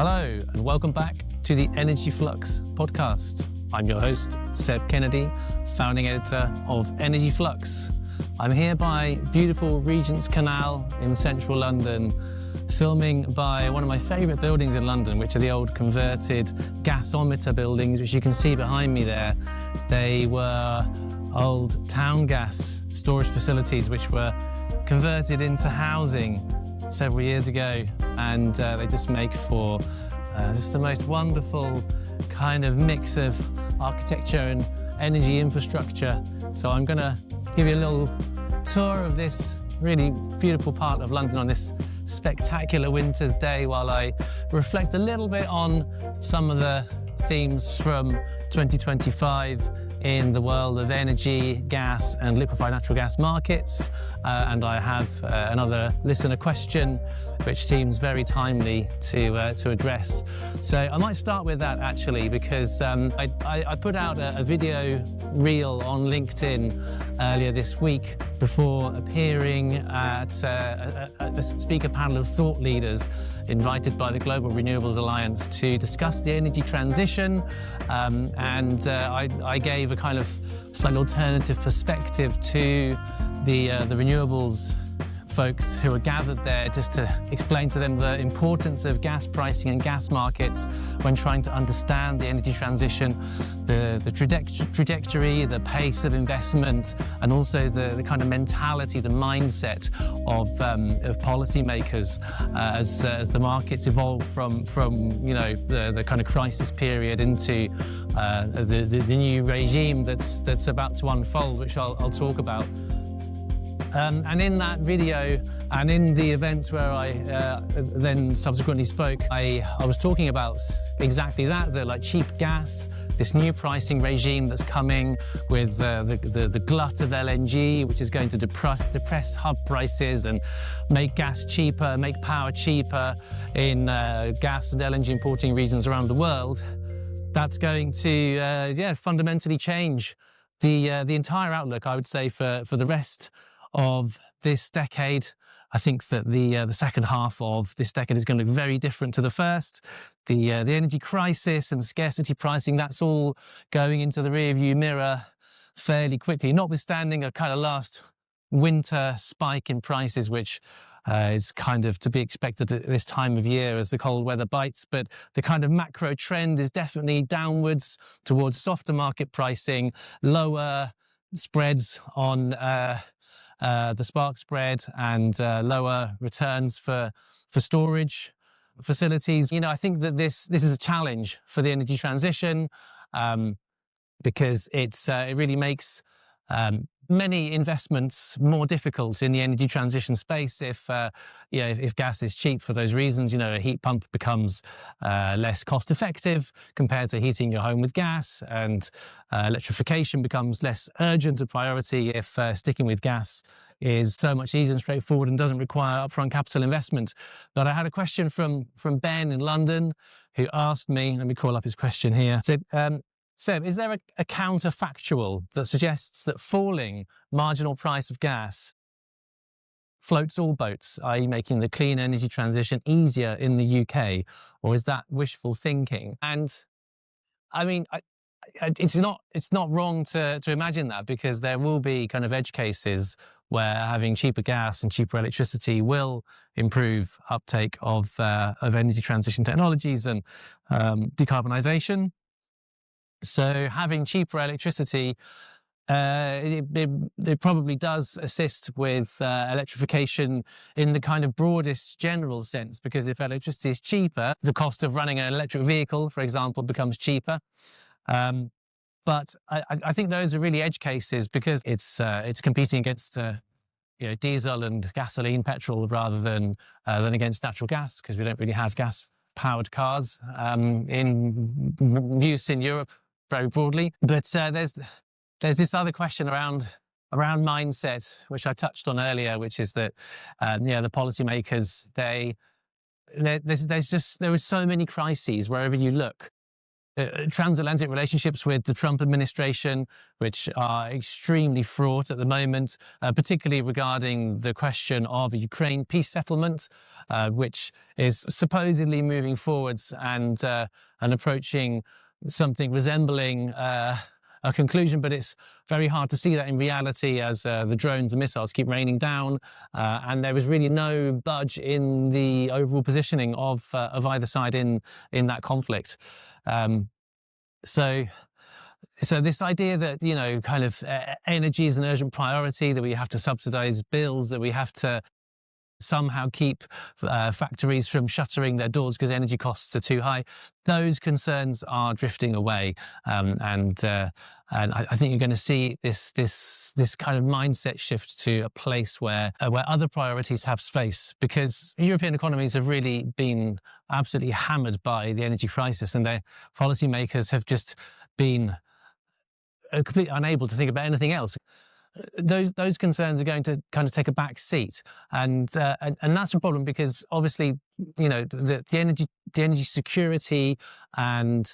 Hello and welcome back to the Energy Flux podcast. I'm your host, Seb Kennedy, founding editor of Energy Flux. I'm here by beautiful Regent's Canal in central London, filming by one of my favourite buildings in London, which are the old converted Gasometer buildings, which you can see behind me there. They were old town gas storage facilities which were converted into housing several years ago, and they just make for just the most wonderful kind of mix of architecture and energy infrastructure. So I'm going to give you a little tour of this really beautiful part of London on this spectacular winter's day, while I reflect a little bit on some of the themes from 2025 in the world of energy, gas and liquefied natural gas markets. And I have another listener question which seems very timely to address. So I might start with that actually, because I put out a video reel on LinkedIn earlier this week before appearing at a speaker panel of thought leaders invited by the Global Renewables Alliance to discuss the energy transition. I gave a kind of slightly alternative perspective to the renewables folks who were gathered there, just to explain to them the importance of gas pricing and gas markets when trying to understand the energy transition, the trajectory, the pace of investment, and also the kind of mentality, the mindset of policymakers as the markets evolve from the kind of crisis period into the new regime that's about to unfold, which I'll talk about. And in that video and in the event where I then subsequently spoke, I was talking about exactly that, the cheap gas, this new pricing regime that's coming with the glut of LNG, which is going to depress hub prices and make gas cheaper, make power cheaper in gas and LNG importing regions around the world. That's going to fundamentally change the entire outlook, I would say, for the rest of this decade. I think that the second half of this decade is going to look very different to the first. The energy crisis and scarcity pricing, that's all going into the rearview mirror fairly quickly, notwithstanding a kind of last winter spike in prices, which is kind of to be expected at this time of year as the cold weather bites. But the kind of macro trend is definitely downwards towards softer market pricing, lower spreads on the spark spread, and lower returns for storage facilities. I think that this is a challenge for the energy transition, because it really makes many investments more difficult in the energy transition space. If gas is cheap for those reasons, a heat pump becomes less cost effective compared to heating your home with gas, and electrification becomes less urgent a priority if sticking with gas is so much easier and straightforward and doesn't require upfront capital investment. But I had a question from Ben in London, who asked me, let me call up his question here. So, Seb, is there a counterfactual that suggests that falling marginal price of gas floats all boats, i.e. making the clean energy transition easier in the UK, or is that wishful thinking? And I mean, it's not wrong to imagine that, because there will be kind of edge cases where having cheaper gas and cheaper electricity will improve uptake of energy transition technologies and decarbonisation. So having cheaper electricity, it probably does assist with electrification in the kind of broadest general sense, because if electricity is cheaper, the cost of running an electric vehicle, for example, becomes cheaper. But I think those are really edge cases, because it's competing against diesel and gasoline, petrol, rather than against natural gas, because we don't really have gas-powered cars in use in Europe very broadly. But there's this other question around mindset, which I touched on earlier, which is that the policymakers, there are so many crises wherever you look. transatlantic relationships with the Trump administration, which are extremely fraught at the moment, particularly regarding the question of a Ukraine peace settlement, which is supposedly moving forwards and approaching something resembling a conclusion, but it's very hard to see that in reality as the drones and missiles keep raining down, and there was really no budge in the overall positioning of either side in that conflict. So this idea that, you know, kind of energy is an urgent priority, that we have to subsidize bills, that we have to somehow keep factories from shuttering their doors because energy costs are too high, those concerns are drifting away, and I think you're going to see this kind of mindset shift to a place where other priorities have space, because European economies have really been absolutely hammered by the energy crisis, and their policymakers have just been completely unable to think about anything else. Those concerns are going to kind of take a back seat, and that's a problem, because obviously, you know, the energy security and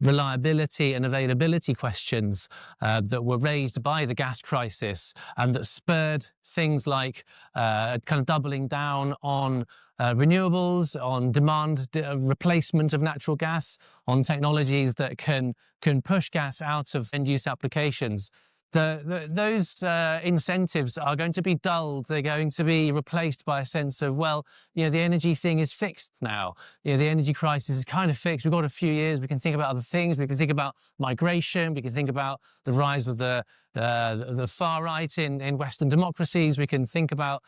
reliability and availability questions that were raised by the gas crisis, and that spurred things like kind of doubling down on renewables, on demand replacement of natural gas, on technologies that can push gas out of end-use applications. Those incentives are going to be dulled. They're going to be replaced by a sense of, well, you know, the energy thing is fixed now. You know, the energy crisis is kind of fixed. We've got a few years. We can think about other things. We can think about migration. We can think about the rise of the far right in Western democracies. We can think about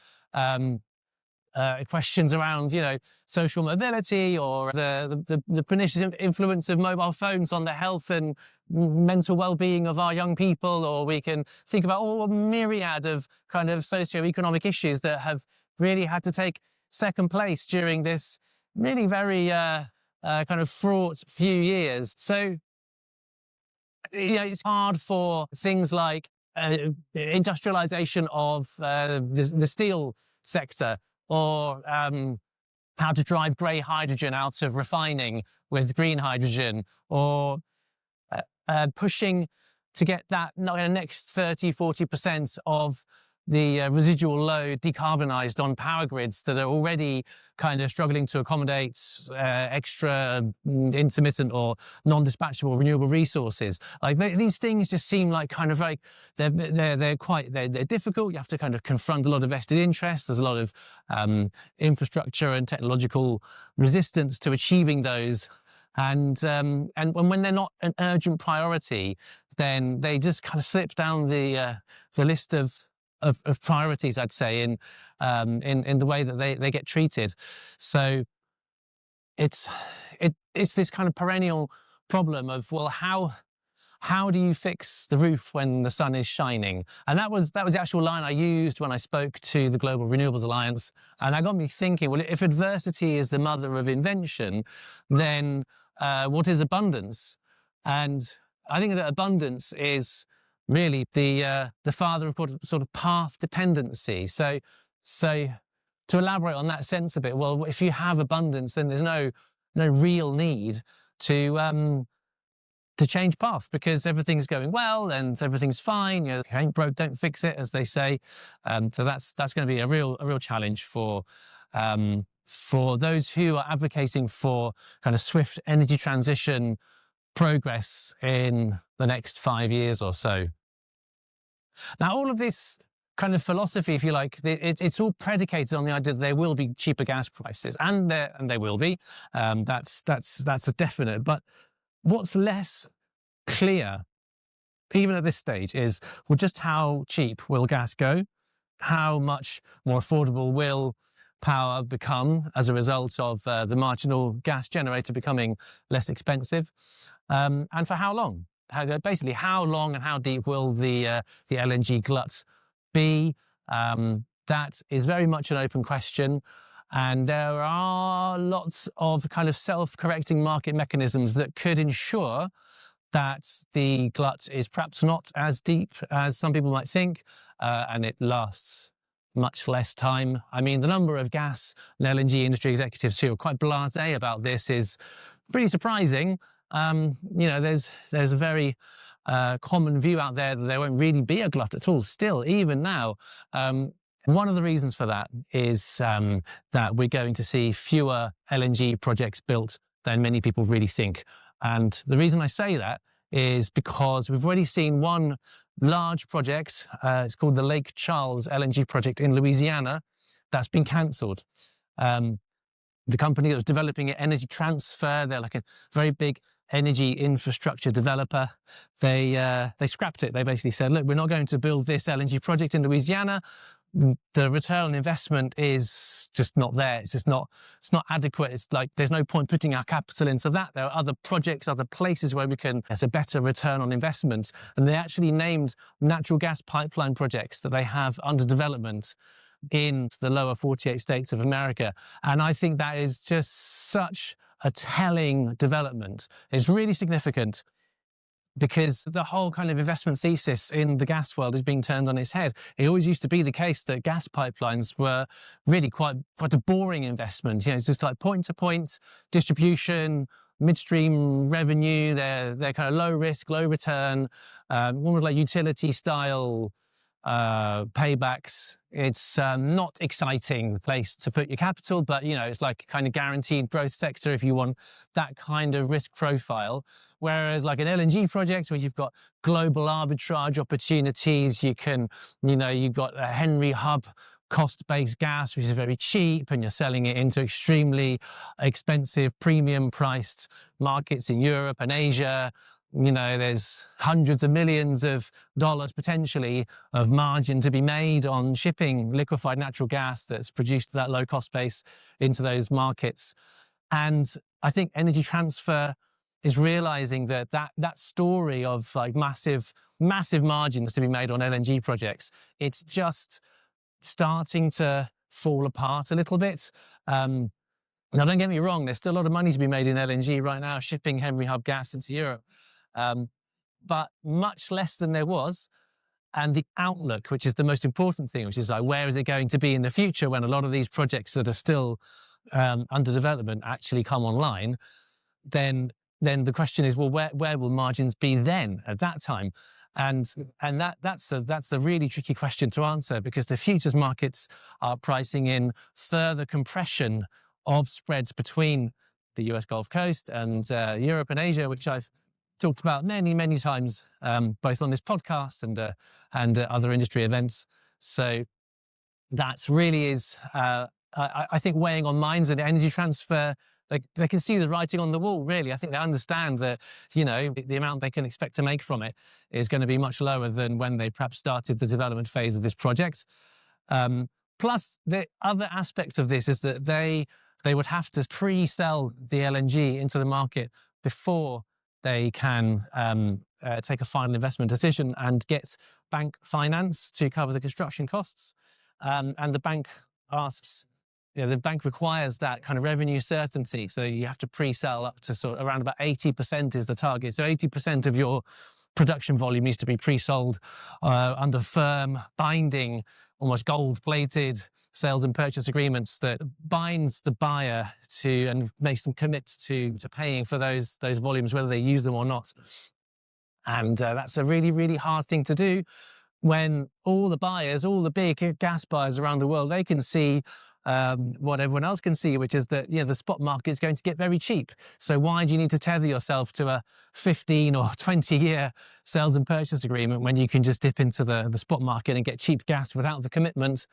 questions around, you know, social mobility, or the pernicious influence of mobile phones on the health and mental well-being of our young people, or we can think about all a myriad of kind of socio-economic issues that have really had to take second place during this really very kind of fraught few years. So, you know, it's hard for things like industrialization of the steel sector, or how to drive grey hydrogen out of refining with green hydrogen, or pushing to get that next 30-40% of the residual load decarbonised on power grids that are already kind of struggling to accommodate extra intermittent or non-dispatchable renewable resources. Like these things just seem like kind of like they're difficult. You have to kind of confront a lot of vested interests. There's a lot of infrastructure and technological resistance to achieving those. And when they're not an urgent priority, then they just kind of slip down the list of priorities, I'd say, in the way that they get treated. So it's this kind of perennial problem of, well, how do you fix the roof when the sun is shining? And that was the actual line I used when I spoke to the Global Renewables Alliance, and that got me thinking, well, if adversity is the mother of invention, then what is abundance? And I think that abundance is really the father of sort of path dependency. So to elaborate on that sense a bit, well, if you have abundance, then there's no real need to change path, because everything's going well and everything's fine. You know, if it ain't broke, don't fix it, as they say. So that's going to be a real challenge for those who are advocating for kind of swift energy transition progress in the next 5 years or so. Now, all of this kind of philosophy, if you like, it's all predicated on the idea that there will be cheaper gas prices, and there will be. That's a definite. But what's less clear, even at this stage, is, well, just how cheap will gas go? How much more affordable will power become as a result of the marginal gas generator becoming less expensive? And for how long? Basically, how long and how deep will the LNG glut be? That is very much an open question. And there are lots of kind of self-correcting market mechanisms that could ensure that the glut is perhaps not as deep as some people might think, and it lasts much less time. I mean, the number of gas and LNG industry executives who are quite blasé about this is pretty surprising. there's a very common view out there that there won't really be a glut at all. Still, even now, one of the reasons for that is that we're going to see fewer LNG projects built than many people really think. And the reason I say that is because we've already seen one large project, it's called the Lake Charles LNG project in Louisiana, that's been cancelled. The company that was developing it, Energy Transfer, they're like a very big energy infrastructure developer. They scrapped it. They basically said, look, we're not going to build this LNG project in Louisiana. The return on investment is just not there. It's not adequate. It's like, there's no point putting our capital into that. There are other projects, other places where there's a better return on investment. And they actually named natural gas pipeline projects that they have under development in the lower 48 states of America. And I think that is just such a telling development. It's really significant, because the whole kind of investment thesis in the gas world is being turned on its head. It always used to be the case that gas pipelines were really quite a boring investment. It's just like point-to-point distribution, midstream revenue. They're kind of low risk, low return, almost like utility style paybacks. It's not exciting place to put your capital, but it's like kind of guaranteed growth sector if you want that kind of risk profile. Whereas like an LNG project where you've got global arbitrage opportunities, you've got a Henry Hub cost-based gas, which is very cheap, and you're selling it into extremely expensive, premium-priced markets in Europe and Asia. There's hundreds of millions of dollars potentially of margin to be made on shipping liquefied natural gas that's produced at that low-cost base into those markets. And I think Energy Transfer is realizing that story of like massive margins to be made on LNG projects, it's just starting to fall apart a little bit. Now, don't get me wrong, there's still a lot of money to be made in LNG right now, shipping Henry Hub gas into Europe, but much less than there was. And the outlook, which is the most important thing, which is like, where is it going to be in the future when a lot of these projects that are still under development actually come online? Then the question is, well, where will margins be then at that time? And that's the really tricky question to answer, because the futures markets are pricing in further compression of spreads between the US Gulf Coast and Europe and Asia, which I've talked about many times, both on this podcast and other industry events. So that's really is, I think, weighing on minds. And Energy Transfer, they can see the writing on the wall, really. I think they understand that, the amount they can expect to make from it is going to be much lower than when they perhaps started the development phase of this project. Plus, the other aspect of this is that they would have to pre-sell the LNG into the market before they can take a final investment decision and get bank finance to cover the construction costs. And the bank asks, the bank requires that kind of revenue certainty. So you have to pre-sell up to sort of around about 80% is the target. So 80% of your production volume needs to be pre-sold under firm, binding, almost gold-plated sales and purchase agreements that binds the buyer to and makes them commit to paying for those volumes, whether they use them or not. And that's a really, really hard thing to do when all the buyers, all the big gas buyers around the world, they can see what everyone else can see, which is that the spot market is going to get very cheap. So why do you need to tether yourself to a 15 or 20-year sales and purchase agreement when you can just dip into the spot market and get cheap gas without the commitment?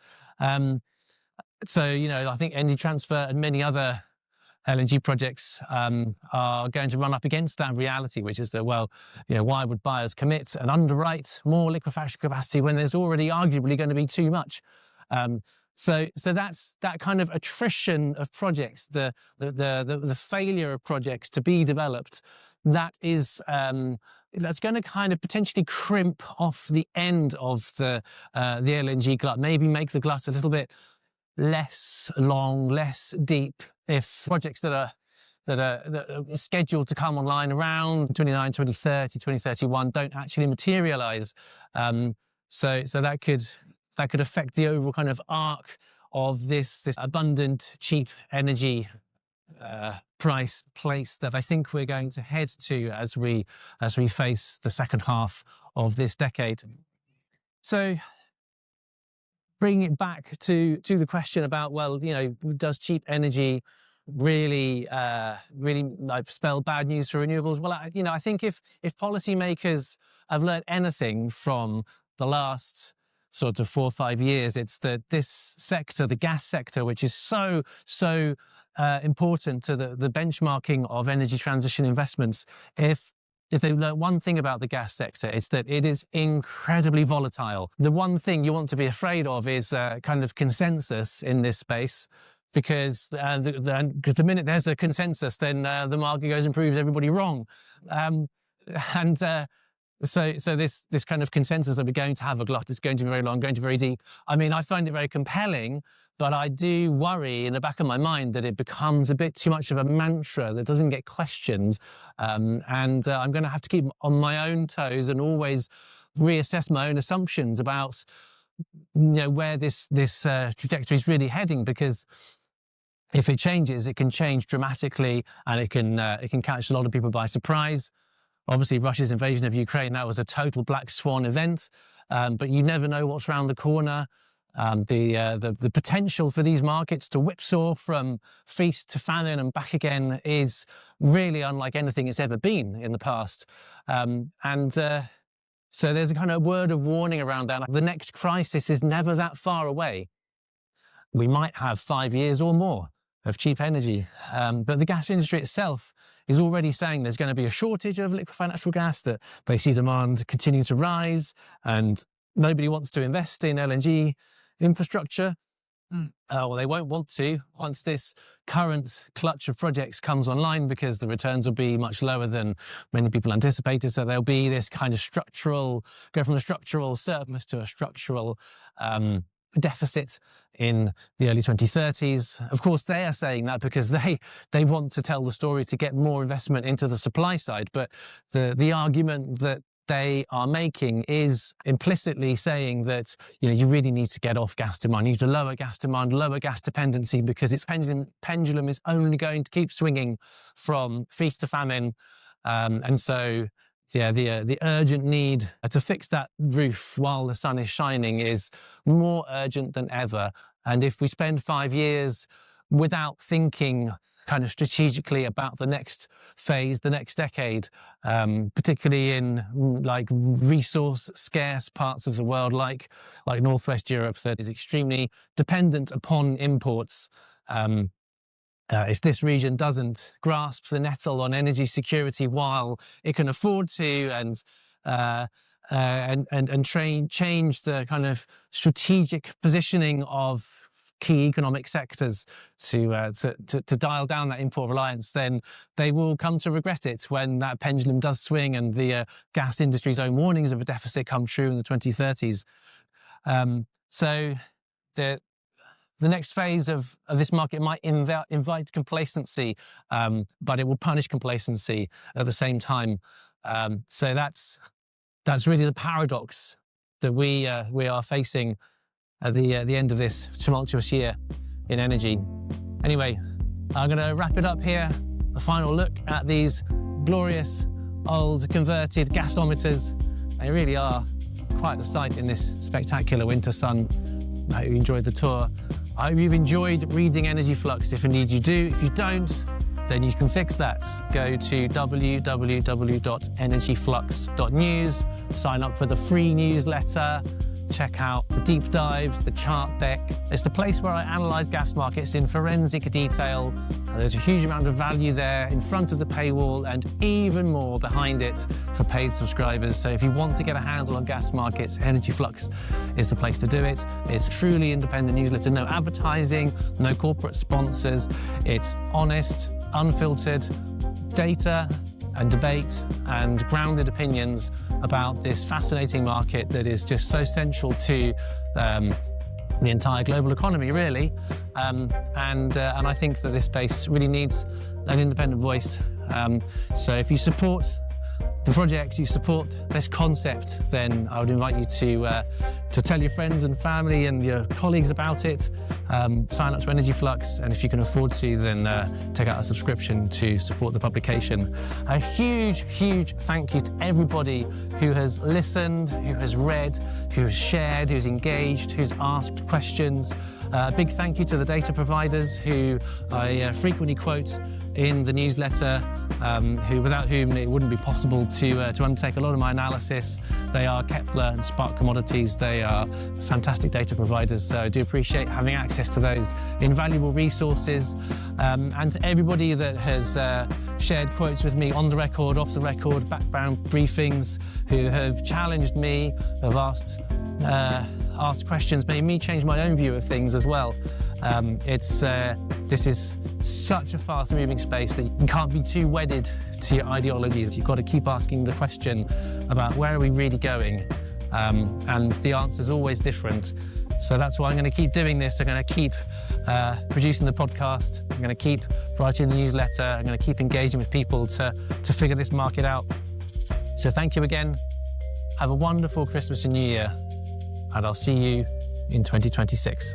So I think Energy Transfer and many other LNG projects are going to run up against that reality, which is that, why would buyers commit and underwrite more liquefaction capacity when there's already arguably going to be too much? So that's that kind of attrition of projects, the failure of projects to be developed. That's going to kind of potentially crimp off the end of the LNG glut, maybe make the glut a little bit less long, less deep, if projects that are scheduled to come online around 29, 2030, 2031 don't actually materialize. So that could affect the overall kind of arc of this abundant, cheap energy price place that I think we're going to head to as we face the second half of this decade. So bringing it back to the question about, well, does cheap energy really spell bad news for renewables? Well, I think if policymakers have learned anything from the last sort of 4 or 5 years, it's that this sector, the gas sector, which is so important to the benchmarking of energy transition investments, if they've learned one thing about the gas sector, it's that it is incredibly volatile. The one thing you want to be afraid of is kind of consensus in this space, because the minute there's a consensus, then the market goes and proves everybody wrong. So this kind of consensus that we're going to have a glut is going to be very long, going to be very deep. I mean, I find it very compelling, but I do worry in the back of my mind that it becomes a bit too much of a mantra that doesn't get questioned. And I'm going to have to keep on my own toes and always reassess my own assumptions about where this trajectory is really heading, because if it changes, it can change dramatically, and it can catch a lot of people by surprise. Obviously, Russia's invasion of Ukraine, that was a total black swan event, but you never know what's around the corner. The potential for these markets to whipsaw from feast to famine and back again is really unlike anything it's ever been in the past. So there's a kind of word of warning around that. The next crisis is never that far away. We might have 5 years or more of cheap energy, but the gas industry itself is already saying there's going to be a shortage of liquefied natural gas, that they see demand continue to rise, and nobody wants to invest in LNG infrastructure. Well, they won't want to once this current clutch of projects comes online, because the returns will be much lower than many people anticipated. So there'll be this kind of go from a structural surplus to a structural deficit in the early 2030s. Of course, they are saying that because they want to tell the story to get more investment into the supply side. But the argument that they are making is implicitly saying that you really need to get off gas demand. You need to lower gas demand, lower gas dependency, because its pendulum is only going to keep swinging from feast to famine. And so the urgent need to fix that roof while the sun is shining is more urgent than ever. And if we spend 5 years without thinking kind of strategically about the next phase, the next decade, particularly in like resource scarce parts of the world, like Northwest Europe, that is extremely dependent upon imports, if this region doesn't grasp the nettle on energy security while it can afford to, and change the kind of strategic positioning of key economic sectors to dial down that import reliance, then they will come to regret it when that pendulum does swing and the gas industry's own warnings of a deficit come true in the 2030s. So the next phase of this market might invite complacency, but it will punish complacency at the same time. So that's really the paradox that we are facing at the end of this tumultuous year in energy. Anyway, I'm going to wrap it up here. A final look at these glorious old converted gasometers. They really are quite the sight in this spectacular winter sun. I hope you enjoyed the tour. I hope you've enjoyed reading Energy Flux. If indeed you do, if you don't, then you can fix that. Go to www.energyflux.news, sign up for the free newsletter, check out the deep dives, the chart deck. It's the place where I analyse gas markets in forensic detail. And there's a huge amount of value there in front of the paywall and even more behind it for paid subscribers. So if you want to get a handle on gas markets, Energy Flux is the place to do it. It's truly independent newsletter, no advertising, no corporate sponsors. It's honest, unfiltered data and debate and grounded opinions about this fascinating market that is just so central to the entire global economy, really. And I think that this space really needs an independent voice. So if you support the project, you support this concept, then I would invite you to tell your friends and family and your colleagues about it. Sign up to Energy Flux, and if you can afford to, then take out a subscription to support the publication. A huge, huge thank you to everybody who has listened, who has read, who has shared, who's engaged, who's asked questions. A big thank you to the data providers who I frequently quote in the newsletter, without whom it wouldn't be possible to undertake a lot of my analysis. They are Kepler and Spark Commodities. They are fantastic data providers, so I do appreciate having access to those invaluable resources. And to everybody that has shared quotes with me on the record, off the record, background briefings, who have challenged me, have asked questions, made me change my own view of things as well. This is such a fast-moving space that you can't be too wedded to your ideologies. You've got to keep asking the question about where are we really going, and the answer is always different. So that's why I'm going to keep doing this. I'm going to keep producing the podcast. I'm going to keep writing the newsletter. I'm going to keep engaging with people to figure this market out. So thank you again. Have a wonderful Christmas and New Year, and I'll see you in 2026.